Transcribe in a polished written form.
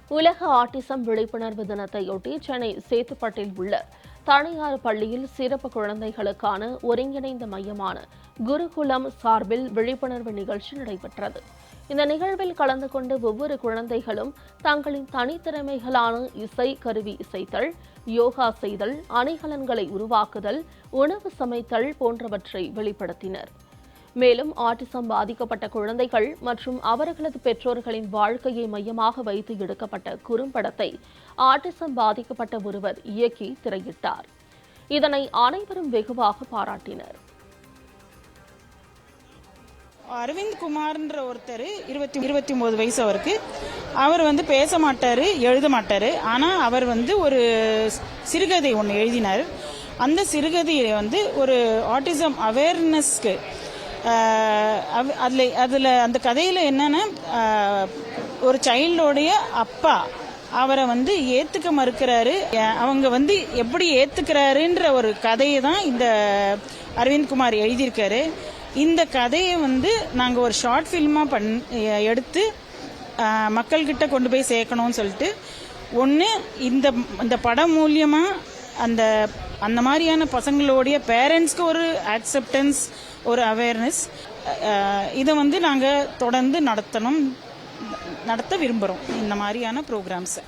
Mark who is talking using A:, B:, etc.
A: உலக ஆட்டிசம் விழிப்புணர்வு தினத்தையொட்டி சென்னை சேத்துப்பட்டில் உள்ள தனியார் பள்ளியில் சிறப்பு குழந்தைகளுக்கான ஒருங்கிணைந்த மையமான குருகுலம் சார்பில் விழிப்புணர்வு நிகழ்ச்சி நடைபெற்றது. இந்த நிகழ்வில் கலந்து கொண்டு ஒவ்வொரு குழந்தைகளும் தங்களின் தனித்திறமைகளான இசை கருவி இசைத்தல், யோகா செய்தல், அணிகலன்களை உருவாக்குதல், உணவு சமைத்தல் போன்றவற்றை வெளிப்படுத்தினர். மேலும் ஆட்டிசம் பாதிக்கப்பட்ட குழந்தைகள் மற்றும் அவர்களது பெற்றோர்களின் வாழ்க்கையை மையமாக வைத்து எடுக்கப்பட்ட குறும்படத்தை ஆட்டிசம் பாதிக்கப்பட்ட ஒருவர் இயக்கி திரையிட்டார். இதனை அனைவரும் வெகுவாக பாராட்டினர்.
B: அரவிந்த் குமார்ன்ற ஒருத்தர் 29 வயசு அவருக்கு. அவர் பேச மாட்டாரு, எழுத மாட்டாரு. ஆனா அவர் ஒரு சிறுகதை ஒன்று எழுதினார். அந்த சிறுகதையை ஒரு ஆட்டிசம் அவேர்னஸ்க்கு அதுல அந்த கதையில என்னன்னா, ஒரு சைல்டோடைய அப்பா அவரை ஏத்துக்க மறுக்கிறாரு. அவங்க எப்படி ஏத்துக்கிறாருன்ற ஒரு கதையை தான் இந்த அரவிந்த் குமார் எழுதியிருக்காரு. இந்த கதையை நாங்க ஒரு ஷார்ட் ஃபில்மா எடுத்து மக்கள்கிட்ட கொண்டு போய் சேர்க்கணும்னு சொல்லிட்டு, ஒன்று இந்த படம் மூலியமா அந்த மாதிரியான பசங்களுடைய பேரண்ட்ஸ்க்கு ஒரு அக்செப்டன்ஸ், ஒரு அவேர்னஸ், இதை நாங்கள் தொடர்ந்து நடத்த விரும்புகிறோம் இந்த மாதிரியான ப்ரோக்ராம்ஸை.